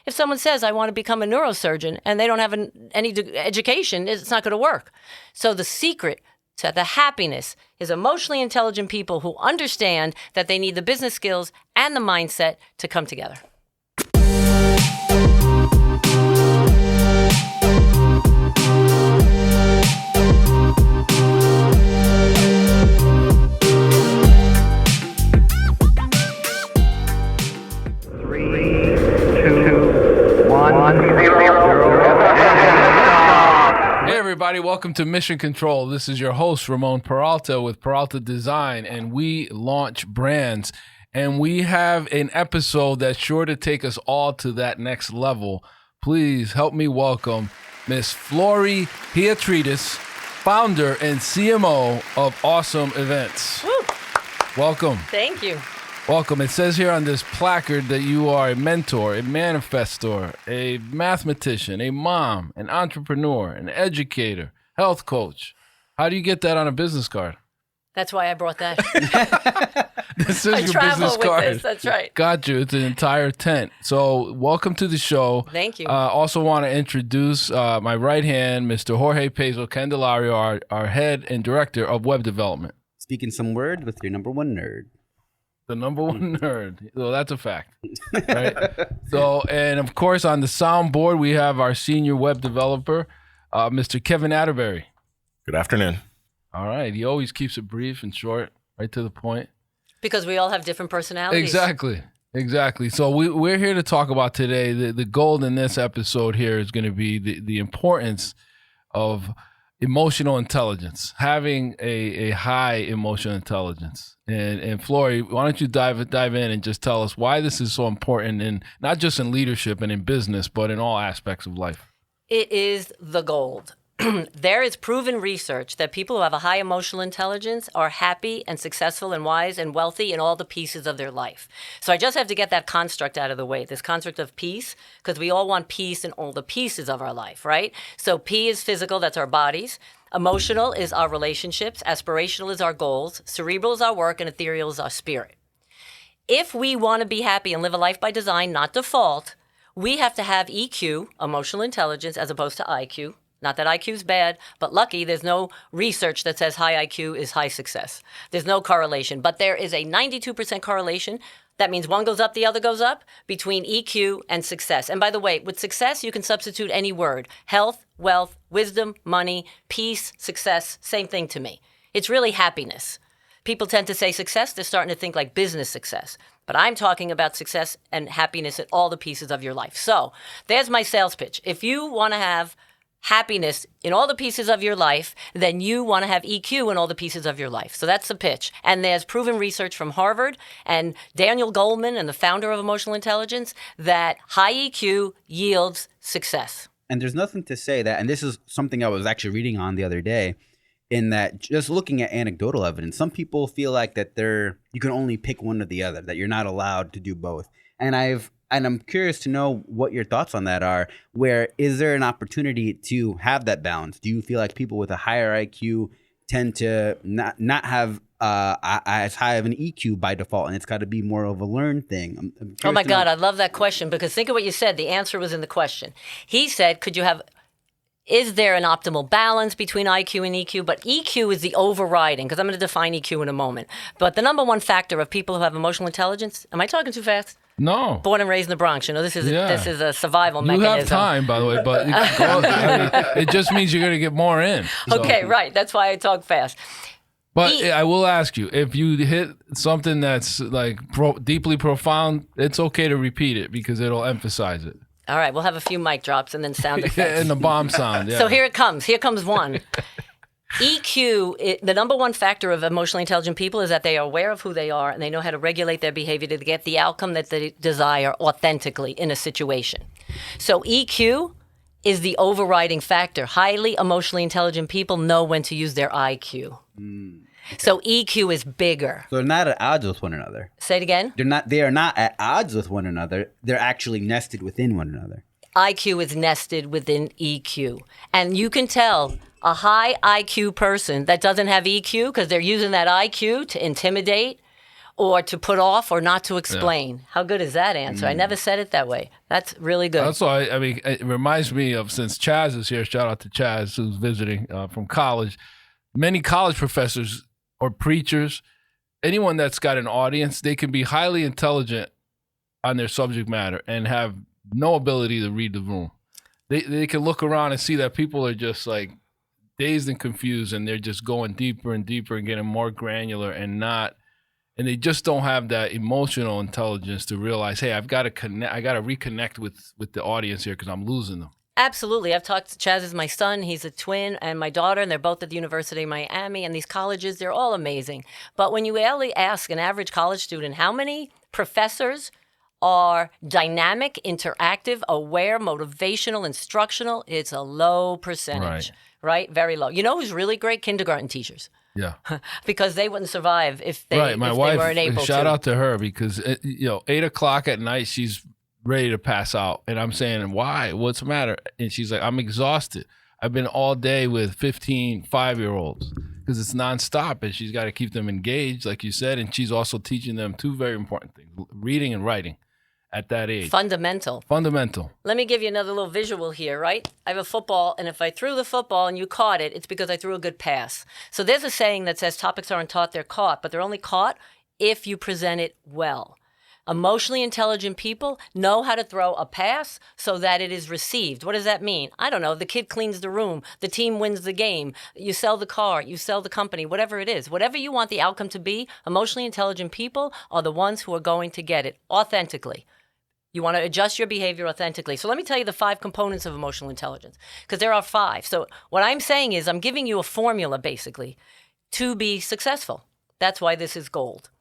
If someone says, I want to become a neurosurgeon, and they don't have any education, it's not going to work. So the secret to the happiness is emotionally intelligent people who understand that they need the business skills and the mindset to come together. Hey everybody, welcome to Mission Control. This is your host, Ramon Peralta with Peralta Design, and we launch brands. And we have an episode that's sure to take us all to that next level. Please help me welcome Miss Flory Hiatrides, founder and CMO of Awesome Events. Woo. Welcome. Thank you. Welcome. It says here on this placard that you are a mentor, a manifestor, a mathematician, a mom, an entrepreneur, an educator, health coach. How do you get that on a business card? That's why I brought that. This is I your travel business with card. this. That's right. Got you. It's an entire tent. So welcome to the show. Thank you. Also want to introduce my right hand, Mr. Jorge Pezo Candelario, our head and director of web development. Speaking some word with your number one nerd. The number one nerd. So that's a fact. Right? So, and of course, on the soundboard, we have our senior web developer, Mr. Kevin Atterbury. Good afternoon. All right. He always keeps it brief and short, right to the point. Because we all have different personalities. Exactly. So we're here to talk about today. The goal in this episode here is going to be the importance of emotional intelligence, having a high emotional intelligence. And Flory, why don't you dive in and just tell us why this is so important, in not just in leadership and in business, but in all aspects of life. It is the gold. There is proven research that people who have a high emotional intelligence are happy and successful and wise and wealthy in all the pieces of their life. So I just have to get that construct out of the way, this construct of peace, because we all want peace in all the pieces of our life, right? So P is physical, that's our bodies. Emotional is our relationships. Aspirational is our goals. Cerebral is our work, and ethereal is our spirit. If we want to be happy and live a life by design, not default, we have to have EQ, emotional intelligence, as opposed to IQ. Not that IQ is bad, but lucky there's no research that says high IQ is high success. There's no correlation, but there is a 92% correlation. That means one goes up, the other goes up, between EQ and success. And by the way, with success, you can substitute any word. Health, wealth, wisdom, money, peace, success, same thing to me. It's really happiness. People tend to say success, they're starting to think like business success. But I'm talking about success and happiness in all the pieces of your life. So there's my sales pitch. If you want to have happiness in all the pieces of your life, then you want to have EQ in all the pieces of your life. So that's the pitch. And there's proven research from Harvard and Daniel Goleman, and the founder of Emotional Intelligence, that high EQ yields success. And there's nothing to say that, and this is something I was actually reading on the other day, in that just looking at anecdotal evidence, some people feel like that you can only pick one or the other, that you're not allowed to do both. And I'm curious to know what your thoughts on that are. Where is there an opportunity to have that balance? Do you feel like people with a higher IQ tend to not have as high of an EQ by default, and it's got to be more of a learned thing? Oh my God, I love that question, because think of what you said. The answer was in the question. He said, is there an optimal balance between IQ and EQ? But EQ is the overriding, because I'm going to define EQ in a moment. But the number one factor of people who have emotional intelligence, am I talking too fast? No. Born and raised in the Bronx. You know, this is a survival mechanism. You have time, by the way, but it just means you're going to get more in. So. Okay, right. That's why I talk fast. But I will ask you, if you hit something that's like deeply profound, it's okay to repeat it because it'll emphasize it. All right, we'll have a few mic drops and then sound effects. And the bomb sound, yeah. So here it comes. Here comes one. EQ, the number one factor of emotionally intelligent people is that they are aware of who they are and they know how to regulate their behavior to get the outcome that they desire authentically in a situation. So EQ is the overriding factor. Highly emotionally intelligent people know when to use their IQ. So EQ is bigger. So they're not at odds with one another. Say it again? They are not at odds with one another. They're actually nested within one another. IQ is nested within EQ. And you can tell a high IQ person that doesn't have EQ because they're using that IQ to intimidate or to put off or not to explain. How good is that answer? I never said it that way. That's really good. That's why, I mean, it reminds me of, since Chaz is here, shout out to Chaz who's visiting from college. Many college professors or preachers, anyone that's got an audience, they can be highly intelligent on their subject matter and have no ability to read the room. They can look around and see that people are just like dazed and confused, and they're just going deeper and deeper and getting more granular and they just don't have that emotional intelligence to realize, hey, I've got to connect. I got to reconnect with the audience here because I'm losing them. Absolutely. I've talked to Chaz is my son. He's a twin, and my daughter, and they're both at the University of Miami. And these colleges, they're all amazing. But when you really ask an average college student how many professors are dynamic, interactive, aware, motivational, instructional, it's a low percentage, right? Very low. You know who's really great? Kindergarten teachers. Yeah. Because they wouldn't survive if they, right. My wife, they weren't able to. Shout out to her because, 8 o'clock at night, she's ready to pass out. And I'm saying, why? What's the matter? And she's like, I'm exhausted. I've been all day with 15 5-year-olds because it's nonstop and she's got to keep them engaged, like you said. And she's also teaching them 2 very important things, reading and writing at that age. Fundamental. Let me give you another little visual here, right? I have a football, and if I threw the football and you caught it, it's because I threw a good pass. So there's a saying that says topics aren't taught, they're caught, but they're only caught if you present it well. Emotionally intelligent people know how to throw a pass so that it is received. What does that mean? I don't know. The kid cleans the room. The team wins the game. You sell the car. You sell the company, whatever it is. Whatever you want the outcome to be, emotionally intelligent people are the ones who are going to get it authentically. You want to adjust your behavior authentically. So let me tell you the 5 components of emotional intelligence, because there are 5. So what I'm saying is I'm giving you a formula, basically, to be successful. That's why this is gold,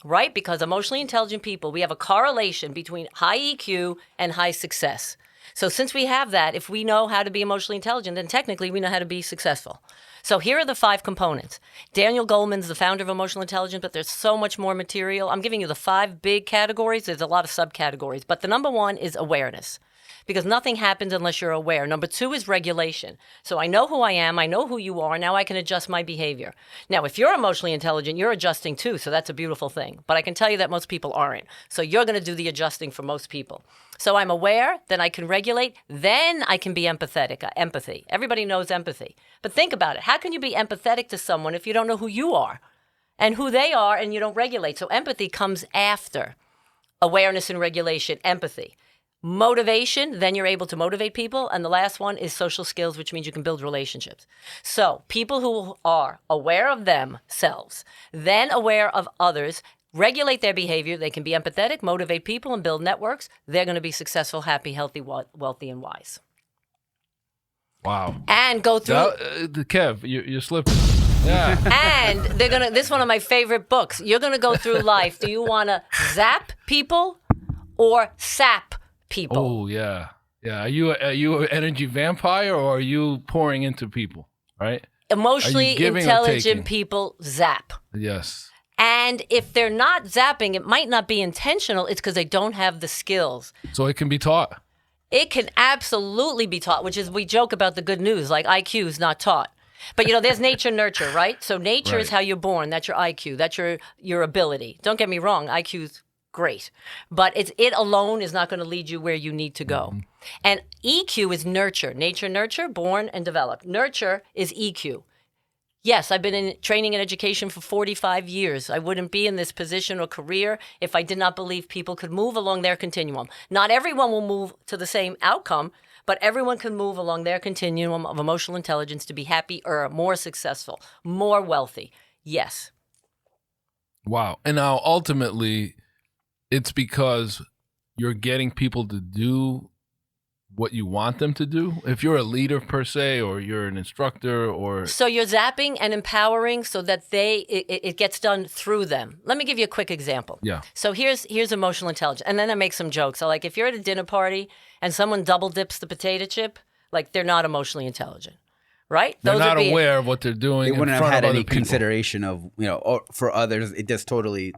right? Because emotionally intelligent people, we have a correlation between high EQ and high success. So since we have that, if we know how to be emotionally intelligent, then technically we know how to be successful. So here are the 5 components. Daniel Goleman's the founder of Emotional Intelligence, but there's so much more material. I'm giving you the 5 big categories. There's a lot of subcategories. But the number 1 is awareness, because nothing happens unless you're aware. Number 2 is regulation. So I know who I am. I know who you are. Now I can adjust my behavior. Now, if you're emotionally intelligent, you're adjusting too. So that's a beautiful thing. But I can tell you that most people aren't. So you're going to do the adjusting for most people. So I'm aware, then I can regulate, then I can be empathetic. Empathy. Everybody knows empathy. But think about it. How can you be empathetic to someone if you don't know who you are and who they are and you don't regulate? So empathy comes after awareness and regulation, empathy. Motivation, then you're able to motivate people. And the last one is social skills, which means you can build relationships. So people who are aware of themselves, then aware of others, regulate their behavior, they can be empathetic, motivate people, and build networks. They're going to be successful, happy, healthy, wealthy, and wise. Wow. And go through... Kev, you're slipping. Yeah. And they're going to... This is one of my favorite books. You're going to go through life. Do you want to zap people or sap people? Oh, yeah. Yeah. Are you an energy vampire, or are you pouring into people, right? Emotionally intelligent people zap. Yes. And if they're not zapping, it might not be intentional. It's because they don't have the skills. So it can be taught. It can absolutely be taught, which is, we joke about the good news, like IQ is not taught. But, there's nature, nurture, right? So nature is how you're born. That's your IQ. That's your ability. Don't get me wrong. IQ's great. But it alone is not going to lead you where you need to go. Mm-hmm. And EQ is nurture. Nature, nurture, born and developed. Nurture is EQ. Yes, I've been in training and education for 45 years. I wouldn't be in this position or career if I did not believe people could move along their continuum. Not everyone will move to the same outcome, but everyone can move along their continuum of emotional intelligence to be happier, more successful, more wealthy. Yes. Wow. And now ultimately, it's because you're getting people to do what you want them to do? If you're a leader per se, or you're an instructor, or... So you're zapping and empowering so that it gets done through them. Let me give you a quick example. Yeah. So here's emotional intelligence. And then I make some jokes. So like if you're at a dinner party and someone double dips the potato chip, like they're not emotionally intelligent. Right? They're not aware of what they're doing. They wouldn't have had any consideration of, or for others. It just totally,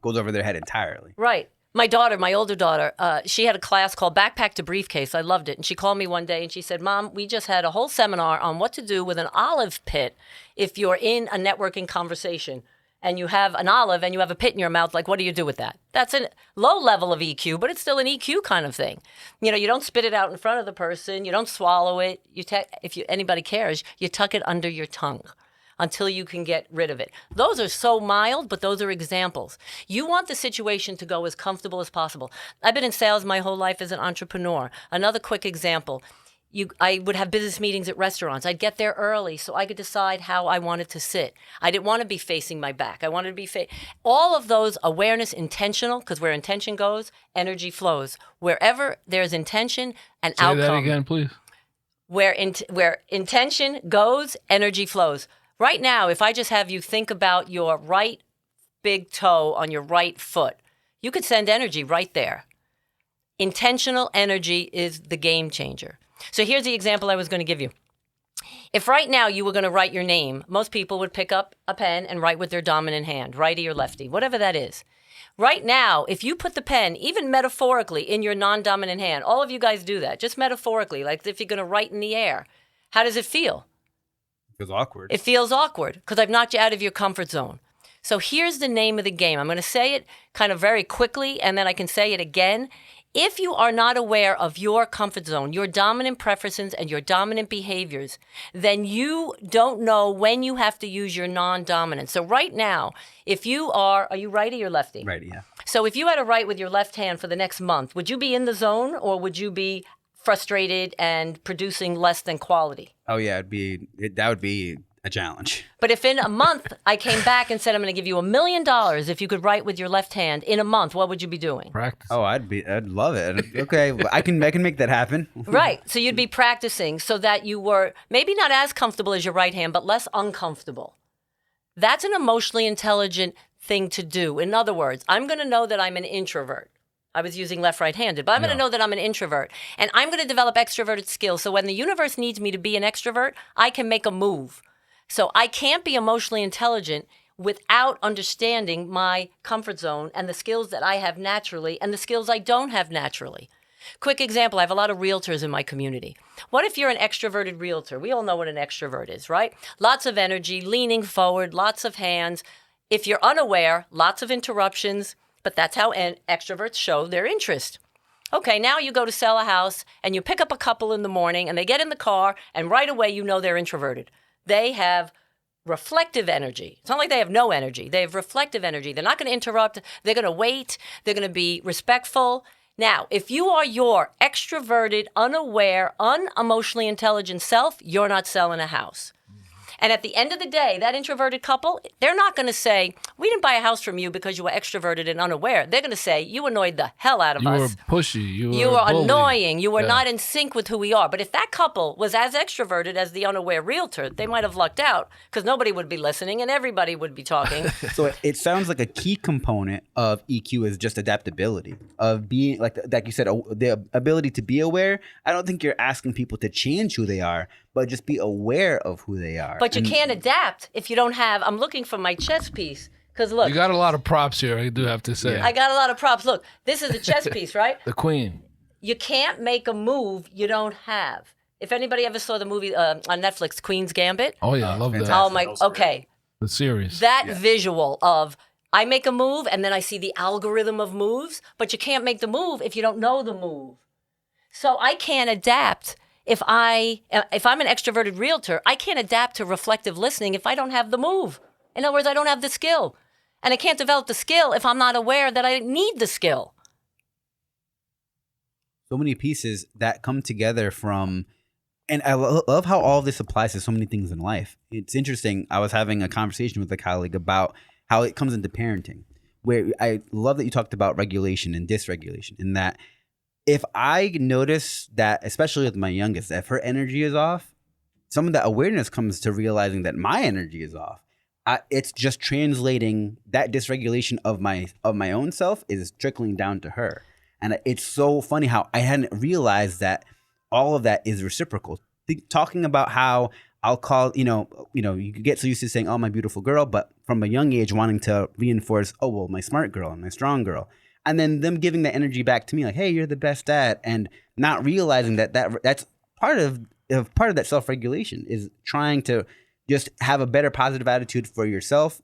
goes over their head entirely. Right. My daughter, my older daughter, she had a class called Backpack to Briefcase. I loved it. And she called me one day and she said, Mom, we just had a whole seminar on what to do with an olive pit if you're in a networking conversation. and you have an olive and you have a pit in your mouth, like, what do you do with that? That's a low level of EQ, but it's still an EQ kind of thing. You know, you don't spit it out in front of the person. You don't swallow it. Anybody cares, you tuck it under your tongue until you can get rid of it. Those are so mild, but those are examples. You want the situation to go as comfortable as possible. I've been in sales my whole life as an entrepreneur. Another quick example. I would have business meetings at restaurants. I'd get there early so I could decide how I wanted to sit. I didn't want to be facing my back. I wanted to be all of those awareness, intentional, because where intention goes, energy flows. Wherever there's intention, an outcome. Say that again, please. Where intention goes, energy flows. Right now, if I just have you think about your right big toe on your right foot, you could send energy right there. Intentional energy is the game changer. So here's the example I was going to give you. If right now you were going to write your name, most people would pick up a pen and write with their dominant hand, righty or lefty, whatever that is. Right now, if you put the pen, even metaphorically, in your non-dominant hand, all of you guys do that, just metaphorically, like if you're going to write in the air. How does it feel? It feels awkward. It feels awkward because I've knocked you out of your comfort zone. So here's the name of the game. I'm going to say it kind of very quickly, and then I can say it again. If you are not aware of your comfort zone, your dominant preferences and your dominant behaviors, then you don't know when you have to use your non-dominant. So right now, if you are you righty or lefty? Righty, yeah. So if you had to write with your left hand for the next month, would you be in the zone or would you be frustrated and producing less than quality? Oh yeah, that would be a challenge. But if in a month I came back and said, I'm going to give you $1 million if you could write with your left hand in a month, what would you be doing? Practice. Oh, I'd love it. Okay, I can make that happen. Right. So you'd be practicing so that you were maybe not as comfortable as your right hand, but less uncomfortable. That's an emotionally intelligent thing to do. In other words, I'm going to know that I'm an introvert. I was using left right-handed, but I'm going to know that I'm an introvert. And I'm going to develop extroverted skills. So when the universe needs me to be an extrovert, I can make a move. So I can't be emotionally intelligent without understanding my comfort zone and the skills that I have naturally and the skills I don't have naturally. Quick example, I have a lot of realtors in my community. What if you're an extroverted realtor? We all know what an extrovert is, right? Lots of energy, leaning forward, lots of hands. If you're unaware, lots of interruptions, but that's how extroverts show their interest. Okay, now you go to sell a house and you pick up a couple in the morning and they get in the car and right away you know they're introverted. They have reflective energy. It's not like they have no energy. They have reflective energy. They're not going to interrupt. They're going to wait. They're going to be respectful. Now, if you are your extroverted, unaware, unemotionally intelligent self, you're not selling a house. And at the end of the day, that introverted couple, they're not going to say, we didn't buy a house from you because you were extroverted and unaware. They're going to say, you annoyed the hell out of us. You were pushy. You were bully. annoying. You were not in sync with who we are. But if that couple was as extroverted as the unaware realtor, they might have lucked out because nobody would be listening and everybody would be talking. So it sounds like a key component of EQ is just adaptability, of being, like you said, the ability to be aware. I don't think you're asking people to change who they are, but just be aware of who they are. But you can't adapt if you don't have, I'm looking for my chess piece. Because look. You got a lot of props here, I do have to say. I got a lot of props. Look, this is a chess piece, right? The queen. You can't make a move you don't have. If anybody ever saw the movie on Netflix, Queen's Gambit. Oh, yeah, I love that. Oh, my, okay. The series. That visual of, I make a move and then I see the algorithm of moves, but you can't make the move if you don't know the move. So I can't adapt. If I'm an extroverted realtor, I can't adapt to reflective listening if I don't have the move. In other words, I don't have the skill. And I can't develop the skill if I'm not aware that I need the skill. So many pieces that come together from, and I love how all of this applies to so many things in life. It's interesting. I was having a conversation with a colleague about how it comes into parenting, where I love that you talked about regulation and dysregulation, in that if I notice that, especially with my youngest, if her energy is off, some of that awareness comes to realizing that my energy is off. It's just translating that dysregulation of my own self is trickling down to her. And it's so funny how I hadn't realized that all of that is reciprocal. Talking about how I'll call, you could get so used to saying, oh, my beautiful girl, but from a young age wanting to reinforce, oh, well, my smart girl and my strong girl. And then them giving the energy back to me, like, hey, you're the best at, and not realizing that's part of that self-regulation is trying to just have a better positive attitude for yourself,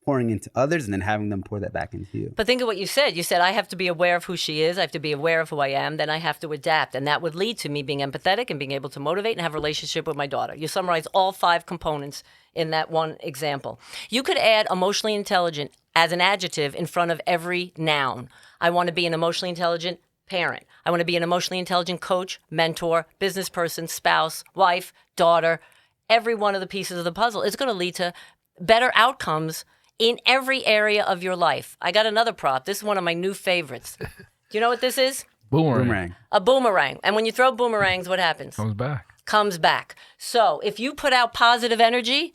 pouring into others and then having them pour that back into you. But think of what you said. You said, I have to be aware of who she is. I have to be aware of who I am. Then I have to adapt. And that would lead to me being empathetic and being able to motivate and have a relationship with my daughter. You summarize all 5 components in that one example. You could add emotionally intelligent as an adjective in front of every noun. I want to be an emotionally intelligent parent. I want to be an emotionally intelligent coach, mentor, business person, spouse, wife, daughter. Every one of the pieces of the puzzle is going to lead to better outcomes in every area of your life. I got another prop. This is one of my new favorites. Do you know what this is? Boomerang. A boomerang. And when you throw boomerangs, what happens? Comes back. Comes back. So if you put out positive energy,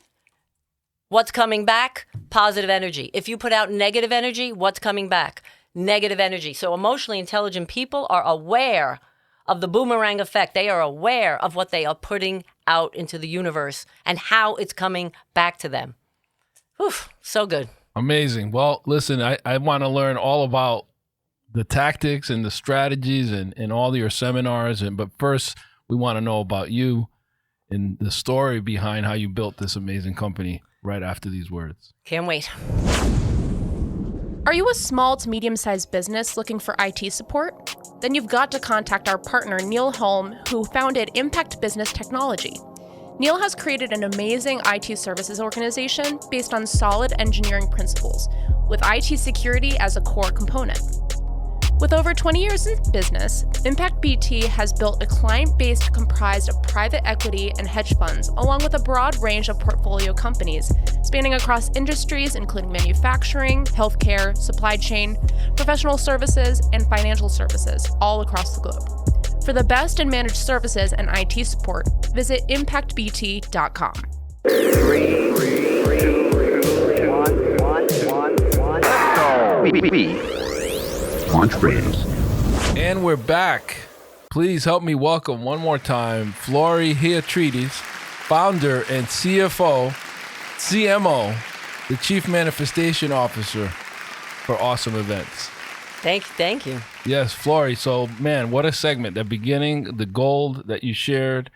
what's coming back? Positive energy. If you put out negative energy, what's coming back? Negative energy. So emotionally intelligent people are aware of the boomerang effect. They are aware of what they are putting out into the universe and how it's coming back to them. Whew, so good. Amazing. Well, listen, I want to learn all about the tactics and the strategies and all your seminars. But first, we want to know about you and the story behind how you built this amazing company right after these words. Can't wait. Are you a small to medium-sized business looking for IT support? Then you've got to contact our partner, Neil Holm, who founded Impact Business Technology. Neil has created an amazing IT services organization based on solid engineering principles, with IT security as a core component. With over 20 years in business, Impact BT has built a client base comprised of private equity and hedge funds, along with a broad range of portfolio companies spanning across industries including manufacturing, healthcare, supply chain, professional services, and financial services, all across the globe. For the best in managed services and IT support, visit impactbt.com. 3, 2, 1. Launch brands. And we're back. Please help me welcome one more time Flory Hiatrides, founder and CMO, the Chief Manifestation Officer for Awesome Events. Thank you. Yes, Flory. So, man, what a segment. The beginning, the gold that you shared,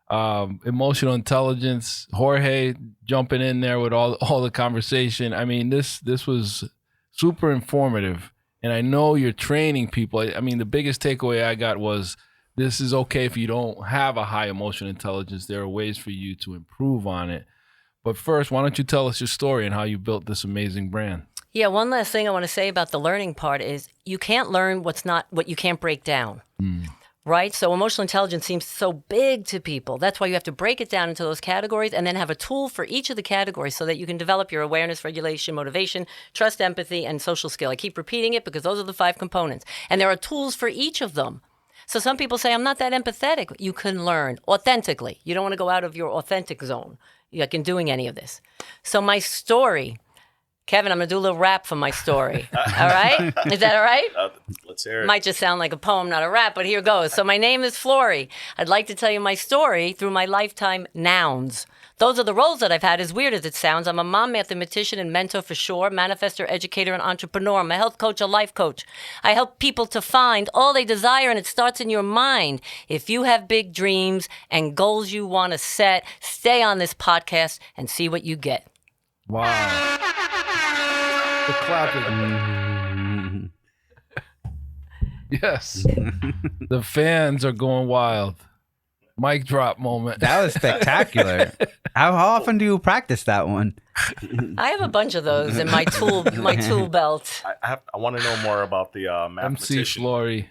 emotional intelligence, Jorge jumping in there with all the conversation. I mean, this was super informative. And I know you're training people. I mean, the biggest takeaway I got was this is okay if you don't have a high emotional intelligence. There are ways for you to improve on it. But first, why don't you tell us your story and how you built this amazing brand? Yeah, one last thing I want to say about the learning part is you can't learn what you can't break down. Right? So emotional intelligence seems so big to people. That's why you have to break it down into those categories and then have a tool for each of the categories so that you can develop your awareness, regulation, motivation, trust, empathy, and social skill. I keep repeating it because those are the 5 components. And there are tools for each of them. So some people say, I'm not that empathetic. You can learn authentically. You don't want to go out of your authentic zone, like in doing any of this. So my story, Kevin, I'm going to do a little rap for my story. All right? Is that all right? Let's hear it. Might just sound like a poem, not a rap, but here goes. So my name is Flory. I'd like to tell you my story through my lifetime nouns. Those are the roles that I've had, as weird as it sounds. I'm a mom, mathematician, and mentor for sure, manifestor, educator, and entrepreneur. I'm a health coach, a life coach. I help people to find all they desire, and it starts in your mind. If you have big dreams and goals you want to set, stay on this podcast and see what you get. Wow. The clapping. Yes. The fans are going wild. Mic drop moment. That was spectacular. How often do you practice that one? I have a bunch of those in my tool belt. I want to know more about the MC mathematician. Flory.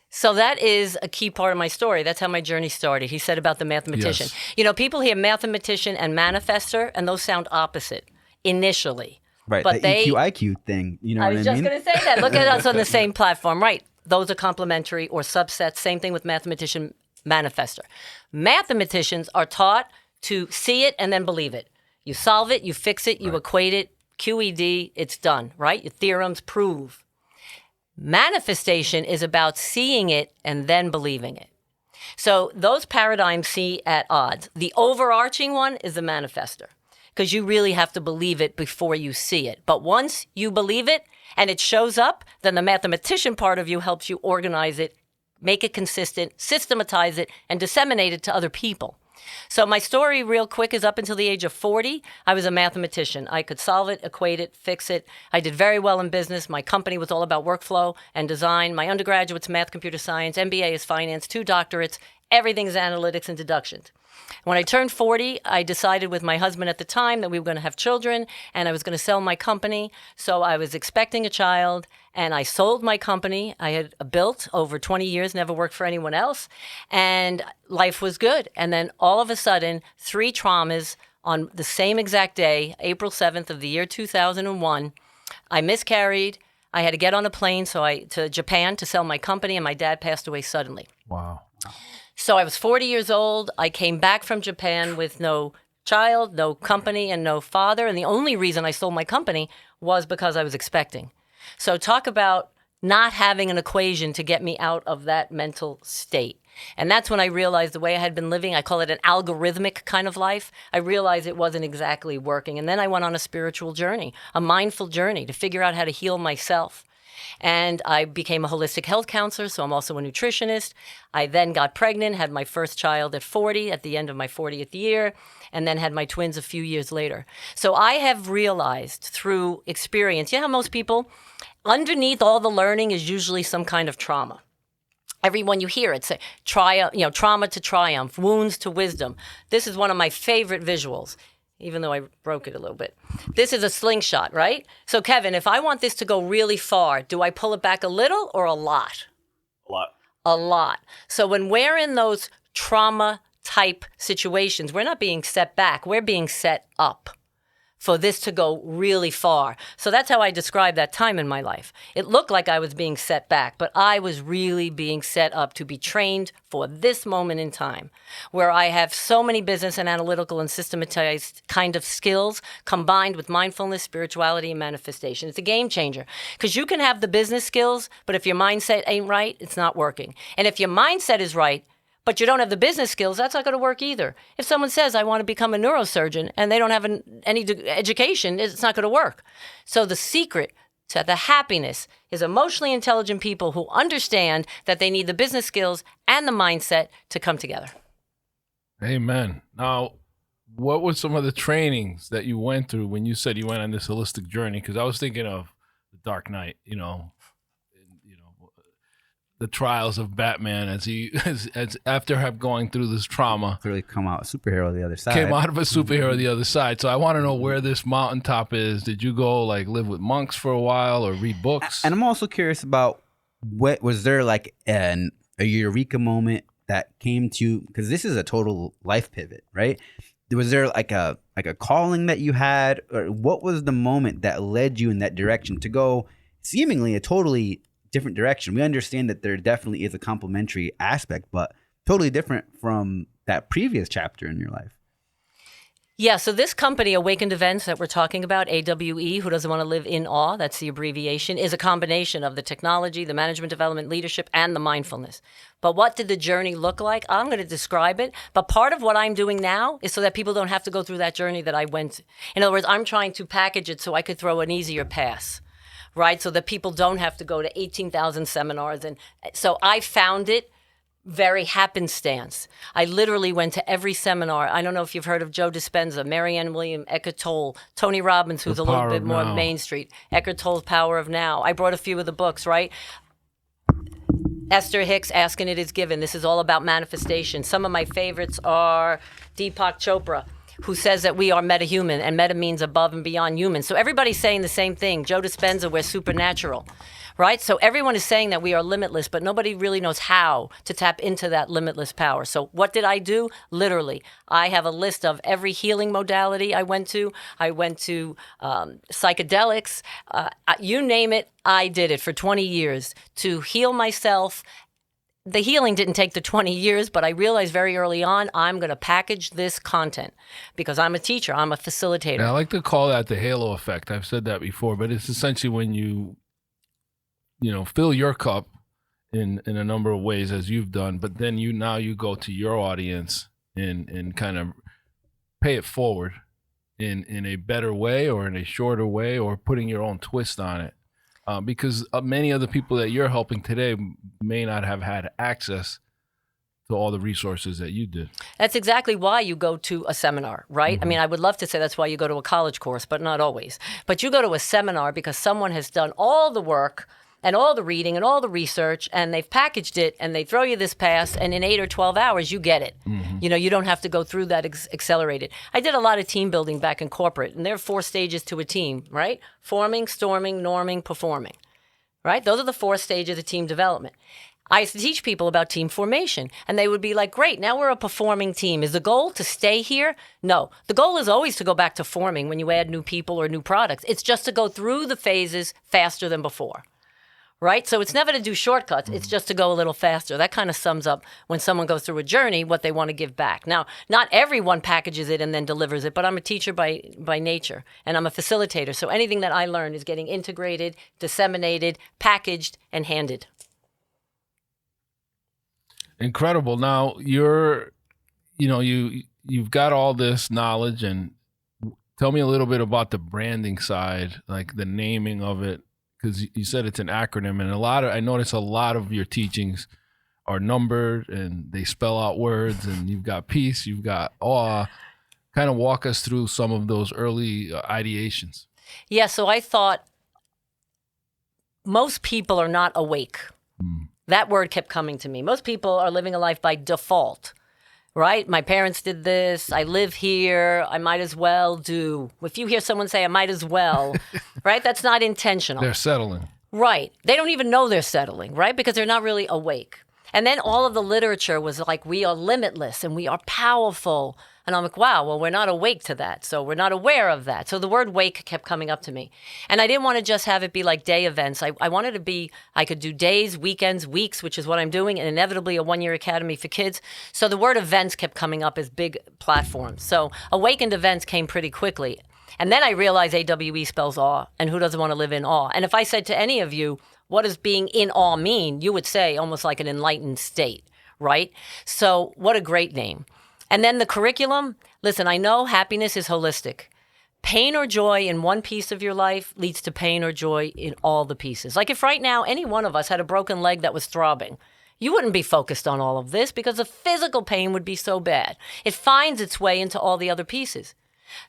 So that is a key part of my story. That's how my journey started. He said about the mathematician. Yes. You know, people hear mathematician and manifestor, and those sound opposite initially. Right, But the EQ IQ thing. You know I what I was mean? just going to say that. Look at us on the same platform. Right. Those are complementary or subsets. Same thing with mathematician, manifestor. Mathematicians are taught to see it and then believe it. You solve it, you fix it, you equate it, QED, it's done, right? Your theorems prove. Manifestation is about seeing it and then believing it. So those paradigms see at odds. The overarching one is the manifestor, because you really have to believe it before you see it. But once you believe it and it shows up, then the mathematician part of you helps you organize it, make it consistent, systematize it, and disseminate it to other people. So my story real quick is up until the age of 40, I was a mathematician. I could solve it, equate it, fix it. I did very well in business. My company was all about workflow and design. My undergraduate's math, computer science, MBA is finance, 2 doctorates, everything's analytics and deductions. When I turned 40, I decided with my husband at the time that we were going to have children and I was going to sell my company. So I was expecting a child and I sold my company. I had built over 20 years, never worked for anyone else, and life was good. And then all of a sudden, 3 traumas on the same exact day, April 7th of the year 2001. I miscarried. I had to get on a plane to Japan to sell my company, and my dad passed away suddenly. Wow. So I was 40 years old. I came back from Japan with no child, no company, and no father. And the only reason I sold my company was because I was expecting. So talk about not having an equation to get me out of that mental state. And that's when I realized the way I had been living, I call it an algorithmic kind of life. I realized it wasn't exactly working. And then I went on a spiritual journey, a mindful journey to figure out how to heal myself. And I became a holistic health counselor, so I'm also a nutritionist. I then got pregnant, had my first child at 40, at the end of my 40th year, and then had my twins a few years later. So I have realized through experience, you know how most people, underneath all the learning is usually some kind of trauma. Everyone you hear it say, trauma to triumph, wounds to wisdom. This is one of my favorite visuals, even though I broke it a little bit. This is a slingshot, right? So, Kevin, if I want this to go really far, do I pull it back a little or a lot? A lot. A lot. So when we're in those trauma-type situations, we're not being set back. We're being set up for this to go really far. So that's how I describe that time in my life. It looked like I was being set back, but I was really being set up to be trained for this moment in time, where I have so many business and analytical and systematized kind of skills combined with mindfulness, spirituality, and manifestation. It's a game changer because you can have the business skills, but if your mindset ain't right, it's not working. And if your mindset is right, but you don't have the business skills, that's not going to work either. If someone says, I want to become a neurosurgeon, and they don't have any education, it's not going to work. So the secret to the happiness is emotionally intelligent people who understand that they need the business skills and the mindset to come together. Amen. Now, what were some of the trainings that you went through when you said you went on this holistic journey? Because I was thinking of The Dark Knight, the trials of Batman as after have going through this trauma, Clearly come out a superhero the other side. came out of a superhero the other side. So I want to know where this mountaintop is. Did you go live with monks for a while or read books? And I'm also curious about what was there like a eureka moment that came to, because this is a total life pivot, right? Was there like a calling that you had, or what was the moment that led you in that direction to go seemingly a totally different direction? We understand that there definitely is a complementary aspect, but totally different from that previous chapter in your life. Yeah, so this company, Awakened Events, that we're talking about, AWE, who doesn't want to live in awe, that's the abbreviation, is a combination of the technology, the management development, leadership, and the mindfulness. But what did the journey look like? I'm going to describe it. But part of what I'm doing now is so that people don't have to go through that journey that I went. In other words, I'm trying to package it so I could throw an easier pass, right? So that people don't have to go to 18,000 seminars. And so I found it very happenstance. I literally went to every seminar. I don't know if you've heard of Joe Dispenza, Marianne William, Eckhart Tolle, Tony Robbins, who's a little bit more Main Street, Eckhart Tolle's Power of Now. I brought a few of the books, right? Esther Hicks, Asking It Is Given. This is all about manifestation. Some of my favorites are Deepak Chopra, who says that we are metahuman, and meta means above and beyond human. So everybody's saying the same thing. Joe Dispenza, we're supernatural, right? So everyone is saying that we are limitless, but nobody really knows how to tap into that limitless power. So what did I do? Literally, I have a list of every healing modality I went to. I went to psychedelics. You name it, I did it for 20 years to heal myself. The healing didn't take the 20 years, but I realized very early on, I'm going to package this content because I'm a teacher. I'm a facilitator. Yeah, I like to call that the halo effect. I've said that before, but it's essentially when you fill your cup in a number of ways as you've done, but then you go to your audience and kind of pay it forward in a better way or in a shorter way or putting your own twist on it. Because many of the people that you're helping today may not have had access to all the resources that you did. That's exactly why you go to a seminar, right? I mean, I would love to say that's why you go to a college course, but not always. But you go to a seminar because someone has done all the work and all the reading and all the research, and they've packaged it, and they throw you this pass, and in 8 or 12 hours, you get it. You know, you don't have to go through that accelerated. I did a lot of team building back in corporate, and there are 4 stages to a team, right? Forming, storming, norming, performing, right? Those are the 4 stages of team development. I used to teach people about team formation, and they would be like, great, now we're a performing team. Is the goal to stay here? No. The goal is always to go back to forming when you add new people or new products. It's just to go through the phases faster than before, right? So it's never to do shortcuts. It's just to go a little faster. That kind of sums up when someone goes through a journey, what they want to give back. Now, not everyone packages it and then delivers it, but I'm a teacher by nature, and I'm a facilitator. So anything that I learn is getting integrated, disseminated, packaged, and handed. Incredible. Now you've got all this knowledge, and tell me a little bit about the branding side, like the naming of it, because you said it's an acronym, and I notice a lot of your teachings are numbered and they spell out words, and you've got peace, you've got awe. Kind of walk us through some of those early ideations. Yeah, so I thought most people are not awake. That word kept coming to me. Most people are living a life by default, right? My parents did this. I live here. I might as well do. If you hear someone say, I might as well, right? That's not intentional. They're settling. Right. They don't even know they're settling, right? Because they're not really awake. And then all of the literature was like, we are limitless and we are powerful. And I'm like, wow, well, we're not awake to that. So we're not aware of that. So the word wake kept coming up to me. And I didn't want to just have it be like day events. I wanted to be, I could do days, weekends, weeks, which is what I'm doing, and inevitably a one-year academy for kids. So the word events kept coming up as big platforms. So Awakened Events came pretty quickly. And then I realized AWE spells awe, and who doesn't want to live in awe? And if I said to any of you, what does being in awe mean? You would say almost like an enlightened state, right? So what a great name. And then the curriculum, listen, I know happiness is holistic. Pain or joy in one piece of your life leads to pain or joy in all the pieces. Like if right now any one of us had a broken leg that was throbbing, you wouldn't be focused on all of this because the physical pain would be so bad. It finds its way into all the other pieces.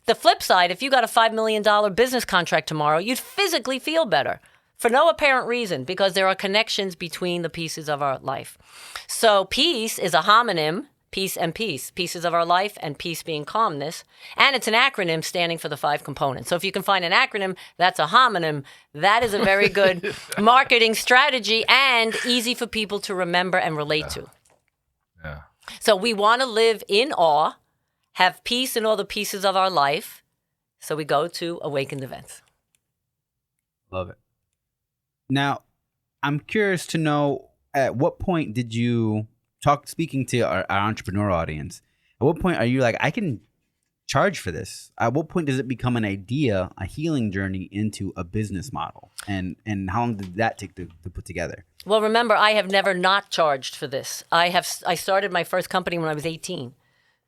The flip side, if you got a $5 million business contract tomorrow, you'd physically feel better for no apparent reason because there are connections between the pieces of our life. So peace is a homonym. Peace and peace, pieces of our life, and peace being calmness. And it's an acronym standing for the 5 components. So if you can find an acronym that's a homonym, that is a very good marketing strategy and easy for people to remember and relate to. Yeah. So we want to live in awe, have peace in all the pieces of our life. So we go to Awakened Events. Love it. Now, I'm curious to know, at what point did you... speaking to our entrepreneur audience, at what point are you like, I can charge for this? At what point does it become an idea, a healing journey into a business model? And how long did that take to put together? Well, remember, I have never not charged for this. I started my first company when I was 18.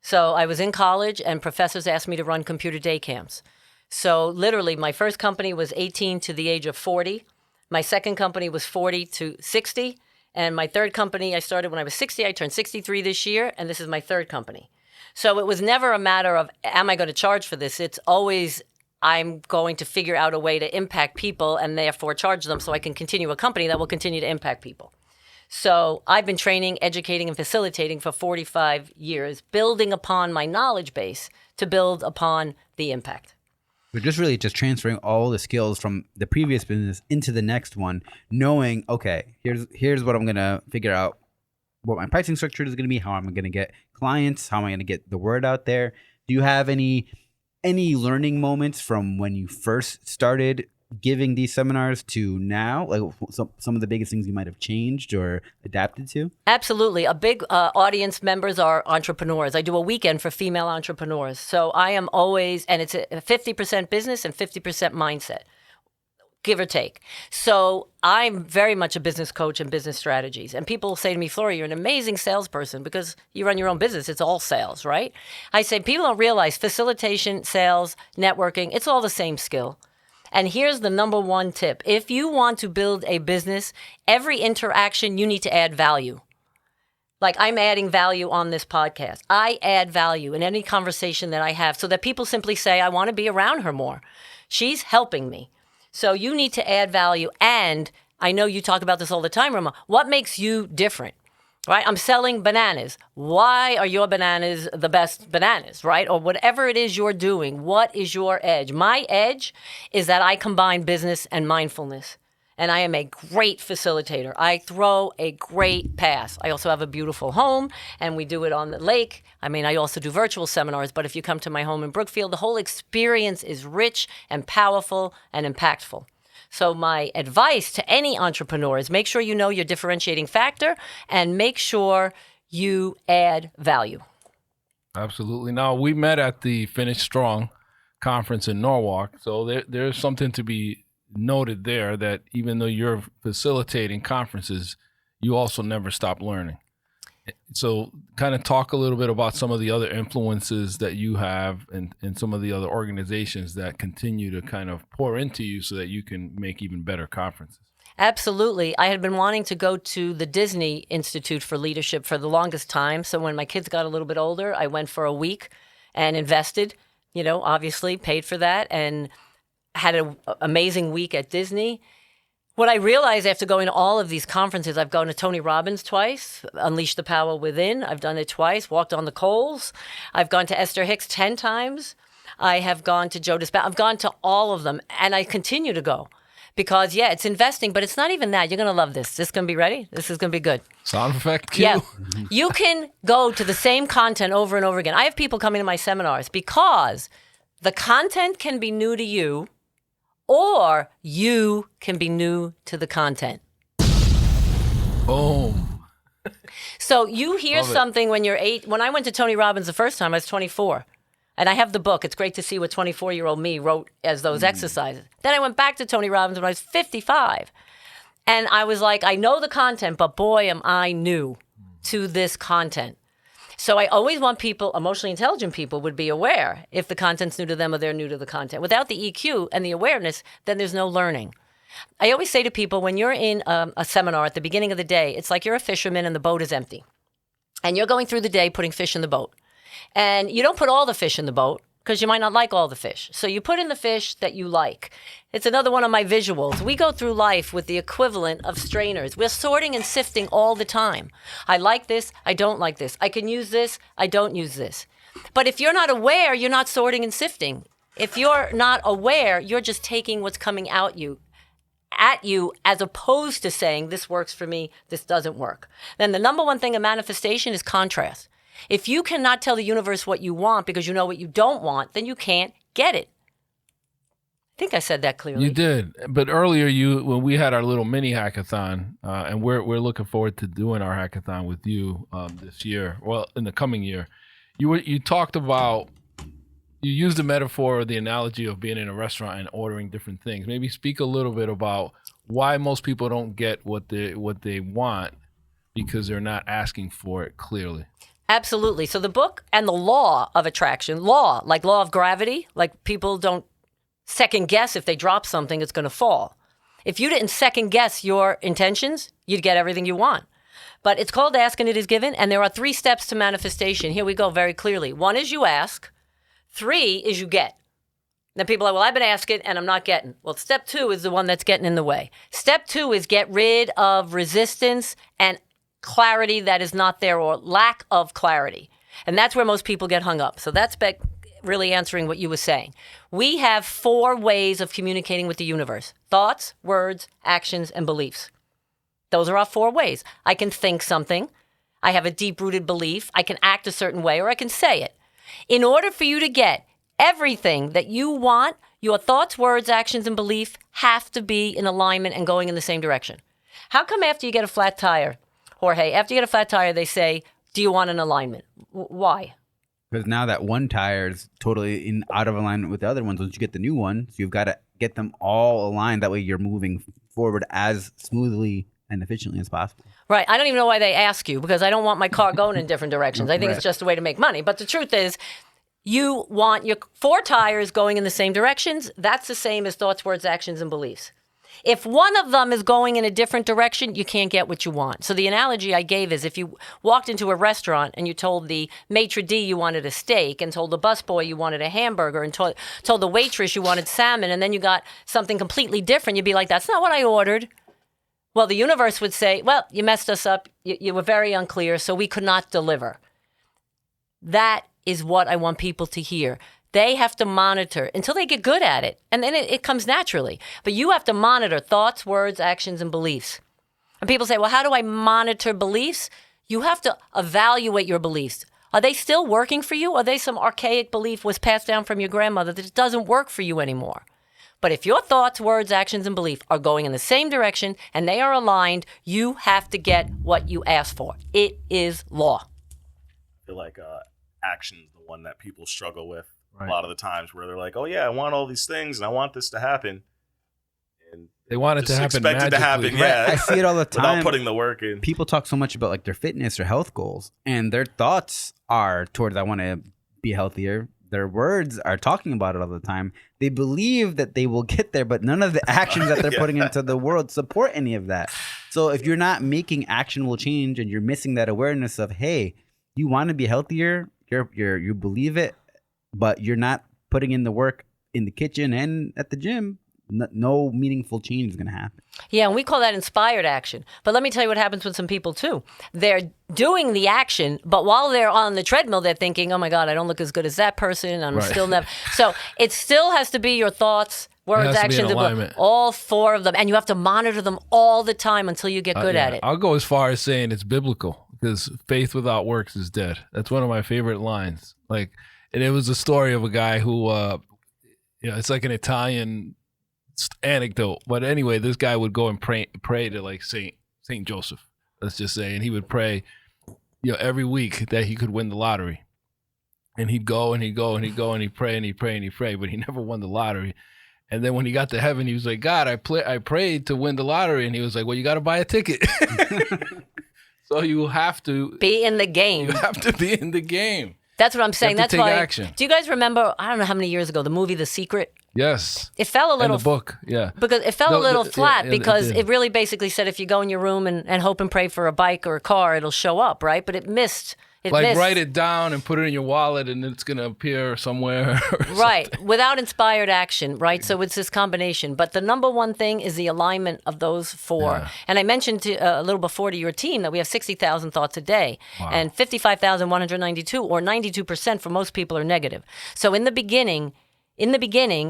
So I was in college and professors asked me to run computer day camps. So literally my first company was 18 to the age of 40. My second company was 40 to 60. And my third company, I started when I was 60. I turned 63 this year, and this is my third company. So it was never a matter of, am I going to charge for this? It's always, I'm going to figure out a way to impact people and therefore charge them so I can continue a company that will continue to impact people. So I've been training, educating, and facilitating for 45 years, building upon my knowledge base to build upon the impact. We're just transferring all the skills from the previous business into the next one, knowing, okay, here's what I'm going to figure out, what my pricing structure is going to be, how I'm going to get clients, how am I going to get the word out there. Do you have any learning moments from when you first started giving these seminars to now? Like some of the biggest things you might have changed or adapted to? Absolutely. A big audience members are entrepreneurs. I do a weekend for female entrepreneurs. So I am always, and it's a 50% business and 50% mindset, give or take. So I'm very much a business coach and business strategies. And people say to me, Flory, you're an amazing salesperson because you run your own business. It's all sales, right? I say, people don't realize facilitation, sales, networking, it's all the same skill. And here's the number one tip. If you want to build a business, every interaction, you need to add value. Like, I'm adding value on this podcast. I add value in any conversation that I have so that people simply say, I want to be around her more. She's helping me. So you need to add value. And I know you talk about this all the time, Ramon. What makes you different? Right? I'm selling bananas. Why are your bananas the best bananas, right? Or whatever it is you're doing, what is your edge? My edge is that I combine business and mindfulness. And I am a great facilitator. I throw a great pass. I also have a beautiful home, and we do it on the lake. I mean, I also do virtual seminars, but if you come to my home in Brookfield, the whole experience is rich and powerful and impactful. So my advice to any entrepreneur is make sure you know your differentiating factor and make sure you add value. Absolutely. Now, we met at the Finish Strong conference in Norwalk, so there's something to be noted there, that even though you're facilitating conferences, you also never stop learning. So kind of talk a little bit about some of the other influences that you have and some of the other organizations that continue to kind of pour into you so that you can make even better conferences. Absolutely. I had been wanting to go to the Disney Institute for Leadership for the longest time. So when my kids got a little bit older, I went for a week and invested, obviously paid for that, and had an amazing week at Disney. What I realized after going to all of these conferences, I've gone to Tony Robbins twice, Unleash the Power Within. I've done it twice, walked on the coals. I've gone to Esther Hicks 10 times. I have gone to Joe Dispenza. I've gone to all of them, and I continue to go because, it's investing, but it's not even that. You're going to love this. This is going to be ready. This is going to be good. Sound effect cue. Yeah. You can go to the same content over and over again. I have people coming to my seminars because the content can be new to you, or you can be new to the content. Boom. So you hear something when you're 8. When I went to Tony Robbins the first time, I was 24. And I have the book. It's great to see what 24-year-old me wrote as those exercises. Then I went back to Tony Robbins when I was 55. And I was like, I know the content, but boy, am I new to this content. So I always want people, emotionally intelligent people, would be aware if the content's new to them or they're new to the content. Without the EQ and the awareness, then there's no learning. I always say to people, when you're in a seminar at the beginning of the day, it's like you're a fisherman and the boat is empty. And you're going through the day putting fish in the boat. And you don't put all the fish in the boat because you might not like all the fish. So you put in the fish that you like. It's another one of my visuals. We go through life with the equivalent of strainers. We're sorting and sifting all the time. I like this. I don't like this. I can use this. I don't use this. But if you're not aware, you're not sorting and sifting. If you're not aware, you're just taking what's coming at you, as opposed to saying, this works for me, this doesn't work. Then the number one thing in manifestation is contrast. If you cannot tell the universe what you want because you know what you don't want, then you can't get it. I think I said that clearly. You did. But earlier, when we had our little mini hackathon, and we're looking forward to doing our hackathon with you this year, well, in the coming year, you talked about, you used the metaphor or the analogy of being in a restaurant and ordering different things. Maybe speak a little bit about why most people don't get what they want because they're not asking for it clearly. Absolutely. So the book and the law of attraction, like law of gravity, like people don't second guess if they drop something, it's going to fall. If you didn't second guess your intentions, you'd get everything you want. But it's called Ask and It Is Given, and there are 3 steps to manifestation. Here we go very clearly. 1 is you ask. 3 is you get. Then people are, well, I've been asking and I'm not getting. Well, step 2 is the one that's getting in the way. Step 2 is get rid of resistance and clarity that is not there, or lack of clarity. And that's where most people get hung up. So that's really answering what you were saying. We have 4 ways of communicating with the universe: thoughts, words, actions, and beliefs. Those are our 4 ways. I can think something. I have a deep-rooted belief. I can act a certain way, or I can say it. In order for you to get everything that you want, your thoughts, words, actions, and belief have to be in alignment and going in the same direction. How come after you get a flat tire, Jorge, after you get a flat tire, they say, do you want an alignment? Why? Because now that one tire is totally out of alignment with the other ones. Once you get the new one, so you've got to get them all aligned. That way you're moving forward as smoothly and efficiently as possible. Right. I don't even know why they ask you, because I don't want my car going in different directions. I think it's just a way to make money. But the truth is, you want your 4 tires going in the same directions. That's the same as thoughts, words, actions, and beliefs. If one of them is going in a different direction, you can't get what you want. So the analogy I gave is if you walked into a restaurant and you told the maitre d' you wanted a steak and told the busboy you wanted a hamburger and told the waitress you wanted salmon, and then you got something completely different, you'd be like, that's not what I ordered. Well, the universe would say, well, you messed us up. You were very unclear, so we could not deliver. That is what I want people to hear. They have to monitor until they get good at it. And then it comes naturally. But you have to monitor thoughts, words, actions, and beliefs. And people say, well, how do I monitor beliefs? You have to evaluate your beliefs. Are they still working for you? Are they some archaic belief was passed down from your grandmother that it doesn't work for you anymore? But if your thoughts, words, actions, and belief are going in the same direction and they are aligned, you have to get what you ask for. It is law. I feel like action is the one that people struggle with Right. a lot of the times, where they're like, "Oh yeah, I want all these things and I want this to happen," and They want it to just happen expect it to happen. magically. Yeah, I see it all the time. without putting the work in. People talk so much about like their fitness or health goals, and their thoughts are towards I want to be healthier. Their words are talking about it all the time. They believe that they will get there, but none of the actions that they're putting into the world support any of that. So if you're not making actionable change and you're missing that awareness of, hey, you want to be healthier, you believe it, but you're not putting in the work in the kitchen and at the gym, no meaningful change is going to happen. Yeah, and we call that inspired action. But let me tell you what happens with some people, too. They're doing the action, but while they're on the treadmill, they're thinking, oh, my God, I don't look as good as that person. I'm still never. So it still has to be your thoughts, words, has to be in actions, alignment. all four of them. And you have to monitor them all the time until you get good at it. I'll go as far as saying it's biblical, because faith without works is dead. That's one of my favorite lines. Like, and it was a story of a guy who, it's like an Italian anecdote, but anyway, this guy would go and pray to like Saint Joseph, let's just say, and he would pray, every week that he could win the lottery, and he'd go and he'd go and he'd go and he'd pray and he'd pray and he'd pray, but he never won the lottery. And then when he got to heaven, he was like, God, I prayed to win the lottery, and he was like, well, you got to buy a ticket. So you have to be in the game. You have to be in the game. That's what I'm saying. You have to That's take why. action. Do you guys remember? I don't know how many years ago the movie The Secret. Yes. It fell a little. In the book, yeah. Because it fell a little flat yeah, because it it really basically said if you go in your room and hope and pray for a bike or a car, it'll show up, right? But it missed. Write it down and put it in your wallet, and it's going to appear somewhere. Right, without inspired action, right? So it's this combination. But the number one thing is the alignment of those four. Yeah. And I mentioned a little before to your team that we have 60,000 thoughts a day, and 55,192, or 92% for most people, are negative. So in the beginning,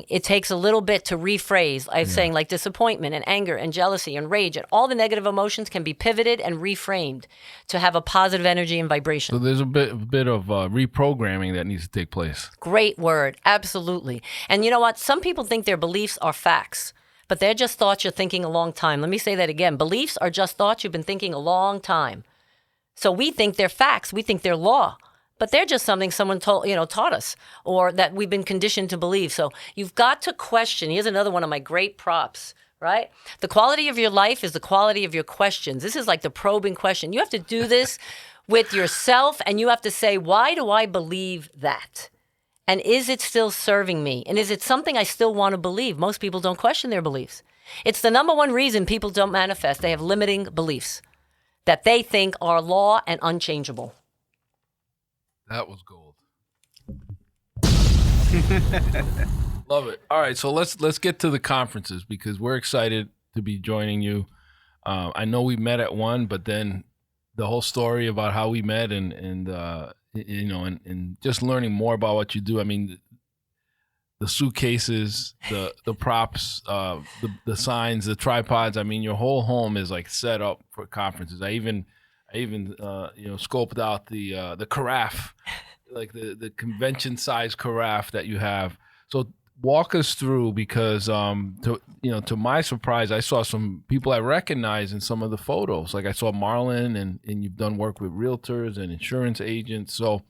it takes a little bit to rephrase. I'm saying like disappointment and anger and jealousy and rage, and all the negative emotions can be pivoted and reframed to have a positive energy and vibration. So there's a bit of reprogramming that needs to take place. Great word. Absolutely. And you know what? Some people think their beliefs are facts, but they're just thoughts you're thinking a long time. Let me say that again. Beliefs are just thoughts you've been thinking a long time. So we think they're facts. We think they're law. But they're just something someone taught us, or that we've been conditioned to believe. So you've got to question. Here's another one of my great props, right? The quality of your life is the quality of your questions. This is like the probing question. You have to do this with yourself, and you have to say, why do I believe that? And is it still serving me? And is it something I still want to believe? Most people don't question their beliefs. It's the number one reason people don't manifest. They have limiting beliefs that they think are law and unchangeable. That was gold. Love it. All right, so let's get to the conferences, because we're excited to be joining you. I know we met at one, but then the whole story about how we met and just learning more about what you do. I mean, the suitcases, the props, the signs, the tripods. I mean, your whole home is like set up for conferences. I even scoped out the carafe, like the convention size carafe that you have. So walk us through, because to my surprise, I saw some people I recognize in some of the photos. Like I saw Marlon, and you've done work with realtors and insurance agents. So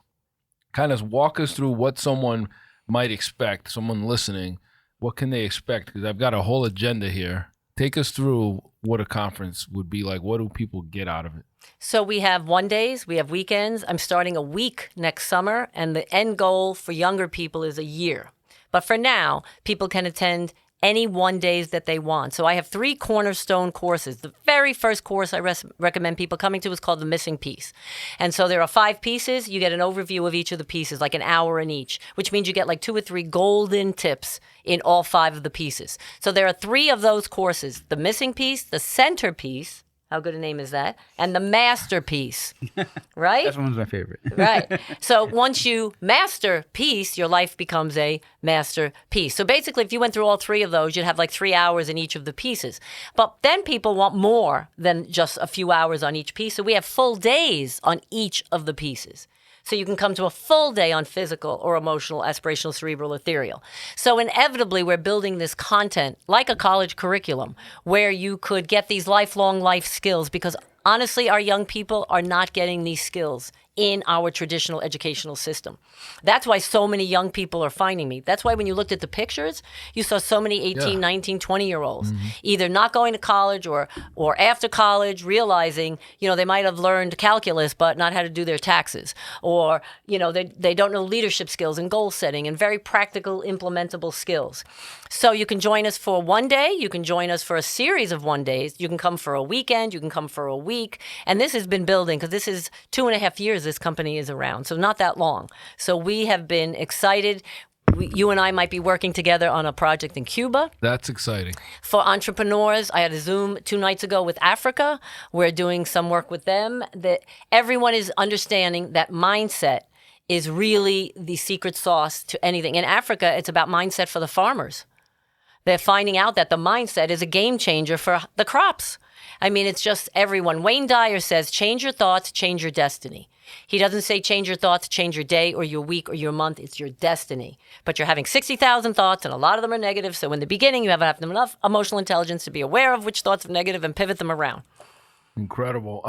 kind of walk us through what someone might expect, someone listening. What can they expect? Because I've got a whole agenda here. Take us through what a conference would be like. What do people get out of it? So we have one days, we have weekends. I'm starting a week next summer, and the end goal for younger people is a year. But for now, people can attend any one days that they want. So I have 3 cornerstone courses. The very first course I recommend people coming to is called The Missing Piece. And so there are 5 pieces. You get an overview of each of the pieces, like an hour in each, which means you get like 2 or 3 golden tips in all 5 of the pieces. So there are 3 of those courses: the missing piece, the centerpiece, how good a name is that? And the masterpiece, right? That one's my favorite. Right. So once you master peace, your life becomes a masterpiece. So basically, if you went through all 3 of those, you'd have like 3 hours in each of the pieces. But then people want more than just a few hours on each piece. So we have full days on each of the pieces. So you can come to a full day on physical or emotional, aspirational, cerebral, ethereal. So inevitably, we're building this content like a college curriculum where you could get these lifelong life skills, because honestly, our young people are not getting these skills in our traditional educational system. That's why so many young people are finding me. That's why when you looked at the pictures, you saw so many 18, 19, 20-year-olds either not going to college or after college realizing, they might have learned calculus but not how to do their taxes. Or, they don't know leadership skills and goal setting and very practical, implementable skills. So you can join us for one day. You can join us for a series of one days. You can come for a weekend. You can come for a week. And this has been building, because this is 2.5 years this company is around, so not that long. So we have been excited. You and I might be working together on a project in Cuba. That's exciting. For entrepreneurs, I had a Zoom 2 nights ago with Africa. We're doing some work with them. That everyone is understanding that mindset is really the secret sauce to anything. In Africa, it's about mindset for the farmers. They're finding out that the mindset is a game changer for the crops. I mean, it's just everyone. Wayne Dyer says, change your thoughts, change your destiny. He doesn't say change your thoughts, change your day or your week or your month. It's your destiny. But you're having 60,000 thoughts, and a lot of them are negative. So in the beginning, you have enough emotional intelligence to be aware of which thoughts are negative and pivot them around. Incredible.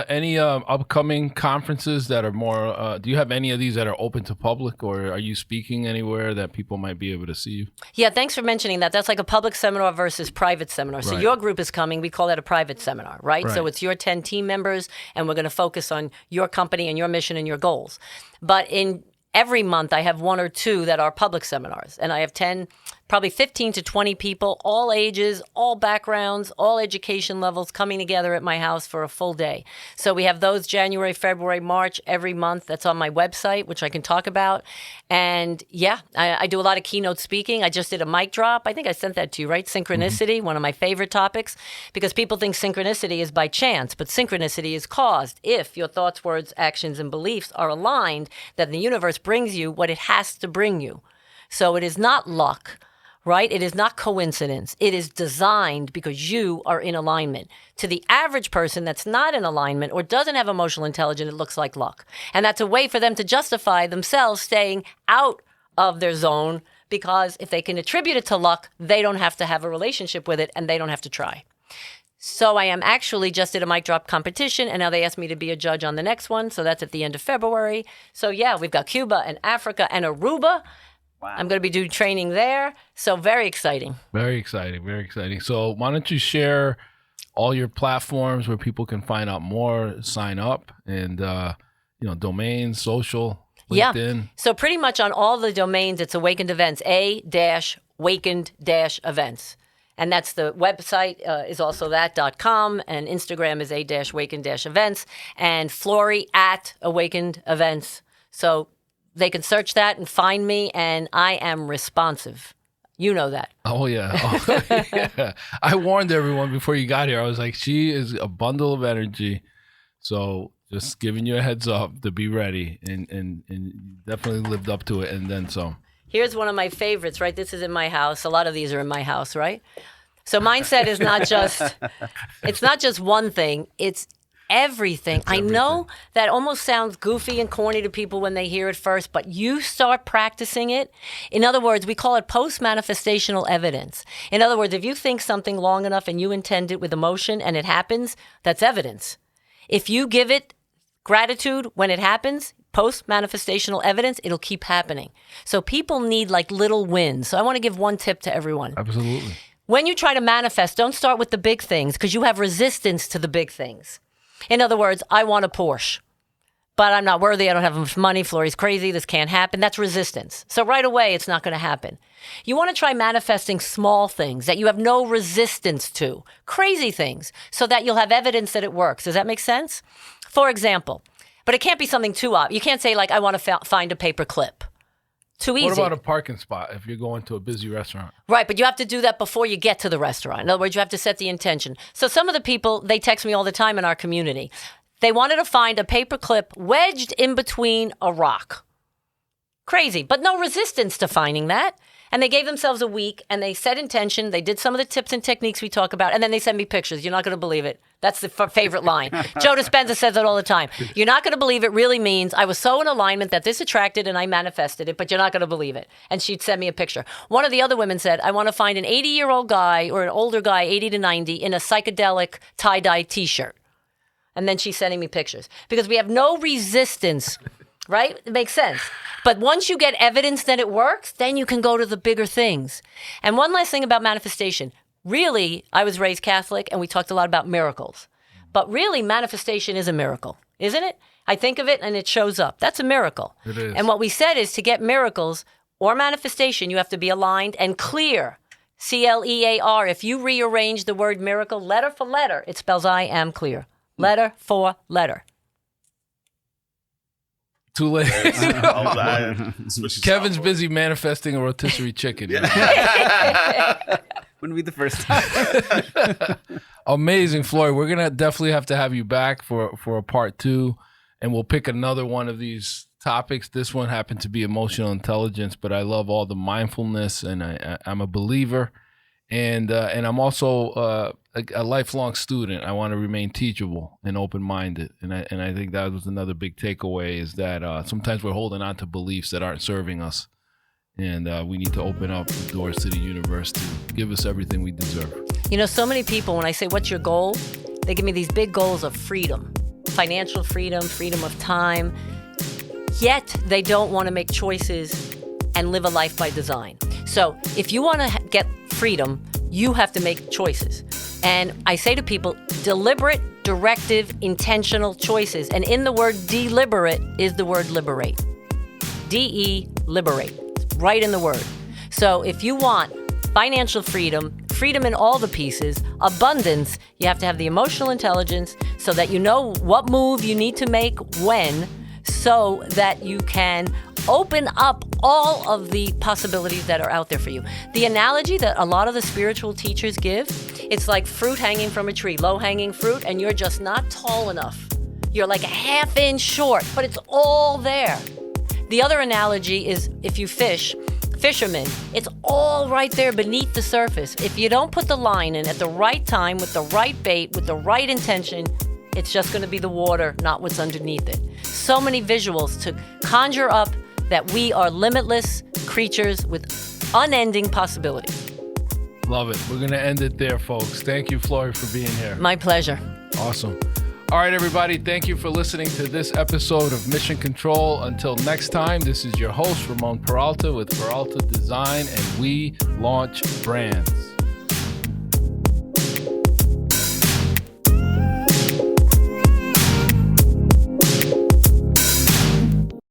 Any upcoming conferences that are more, do you have any of these that are open to public, or are you speaking anywhere that people might be able to see you? Yeah, thanks for mentioning that. That's like a public seminar versus private seminar. So Right. your group is coming. We call that a private seminar, right? So it's your 10 team members, and we're going to focus on your company and your mission and your goals. But in every month, I have 1 or 2 that are public seminars, and I have 10, probably 15 to 20 people, all ages, all backgrounds, all education levels coming together at my house for a full day. So we have those January, February, March, every month. That's on my website, which I can talk about. And yeah, I do a lot of keynote speaking. I just did a mic drop. I think I sent that to you, right? Synchronicity, one of my favorite topics, because people think synchronicity is by chance, but synchronicity is caused if your thoughts, words, actions, and beliefs are aligned, that the universe brings you what it has to bring you. So it is not luck. Right? It is not coincidence. It is designed because you are in alignment. To the average person that's not in alignment or doesn't have emotional intelligence, it looks like luck. And that's a way for them to justify themselves staying out of their zone, because if they can attribute it to luck, they don't have to have a relationship with it and they don't have to try. So I am actually just at a mic drop competition, and now they asked me to be a judge on the next one. So that's at the end of February. So yeah, we've got Cuba and Africa and Aruba. Wow. I'm going to be doing training there. So very exciting. Very exciting. Very exciting. So why don't you share all your platforms where people can find out more, sign up, and, domains, social, LinkedIn. Yeah. So pretty much on all the domains, it's Awakened Events, A-Wakened-Events. And that's the website is also that.com, and Instagram is A-Wakened-Events, and Flory @Awakened Events. So they can search that and find me, and I am responsive. You know that. Oh, yeah. Yeah. I warned everyone before you got here. I was like, she is a bundle of energy. So just giving you a heads up to be ready, and you definitely lived up to it, and then some. Here's one of my favorites, right? This is in my house. A lot of these are in my house, right? So mindset is not just, it's not just one thing. It's everything. I know that almost sounds goofy and corny to people when they hear it first, but you start practicing it. In other words, we call it post-manifestational evidence. In other words, if you think something long enough and you intend it with emotion and it happens, that's evidence. If you give it gratitude when it happens, post-manifestational evidence, it'll keep happening. So people need like little wins. So I want to give one tip to everyone. Absolutely. When you try to manifest, don't start with the big things, because you have resistance to the big things. In other words, I want a Porsche, but I'm not worthy. I don't have enough money. Flory's crazy. This can't happen. That's resistance. So right away, it's not going to happen. You want to try manifesting small things that you have no resistance to, crazy things, so that you'll have evidence that it works. Does that make sense? For example, but it can't be something too obvious. You can't say, like, I want to find a paper clip. Too easy. What about a parking spot if you're going to a busy restaurant? Right, but you have to do that before you get to the restaurant. In other words, you have to set the intention. So some of the people, they text me all the time in our community. They wanted to find a paper clip wedged in between a rock. Crazy, but no resistance to finding that. And they gave themselves a week, and they set intention. They did some of the tips and techniques we talk about, and then they send me pictures. You're not going to believe it. That's the favorite line. Joe Dispenza says it all the time. You're not going to believe it really means I was so in alignment that this attracted and I manifested it, but you're not going to believe it. And she'd send me a picture. One of the other women said, I want to find an 80-year-old guy or an older guy, 80 to 90, in a psychedelic tie-dye T-shirt. And then she's sending me pictures. Because we have no resistance, right? It makes sense. But once you get evidence that it works, then you can go to the bigger things. And one last thing about manifestation. Really, I was raised Catholic, and we talked a lot about miracles. But really, manifestation is a miracle, isn't it? I think of it, and it shows up. That's a miracle. It is. And what we said is to get miracles or manifestation, you have to be aligned and clear. CLEAR. If you rearrange the word miracle letter for letter, it spells I am clear. Letter for letter. Too late. Switch Kevin's software. busy manifesting a rotisserie chicken. Wouldn't be the first time. Amazing, Flory. We're gonna definitely have to have you back for a part 2, and we'll pick another one of these topics. This one happened to be emotional intelligence, but I love all the mindfulness, and I'm a believer, and I'm also a lifelong student. I want to remain teachable and open-minded, and I think that was another big takeaway, is that sometimes we're holding on to beliefs that aren't serving us, and we need to open up the doors to the universe to give us everything we deserve. You know, so many people, when I say, what's your goal? They give me these big goals of freedom, financial freedom, freedom of time. Yet they don't want to make choices and live a life by design. So if you want to get freedom, you have to make choices. And I say to people, deliberate, directive, intentional choices. And in the word deliberate is the word liberate. D-E, liberate. It's right in the word. So if you want financial freedom, freedom in all the pieces, abundance, you have to have the emotional intelligence so that you know what move you need to make when, so that you can open up all of the possibilities that are out there for you. The analogy that a lot of the spiritual teachers give, it's like fruit hanging from a tree, low-hanging fruit, and you're just not tall enough. You're like a half inch short, but it's all there. The other analogy is if you fishermen, it's all right there beneath the surface. If you don't put the line in at the right time, with the right bait, with the right intention, it's just going to be the water, not what's underneath it. So many visuals to conjure up that we are limitless creatures with unending possibilities. Love it. We're going to end it there, folks. Thank you, Flory, for being here. My pleasure. Awesome. All right, everybody. Thank you for listening to this episode of Mission Control. Until next time, this is your host, Ramon Peralta with Peralta Design, and we launch brands.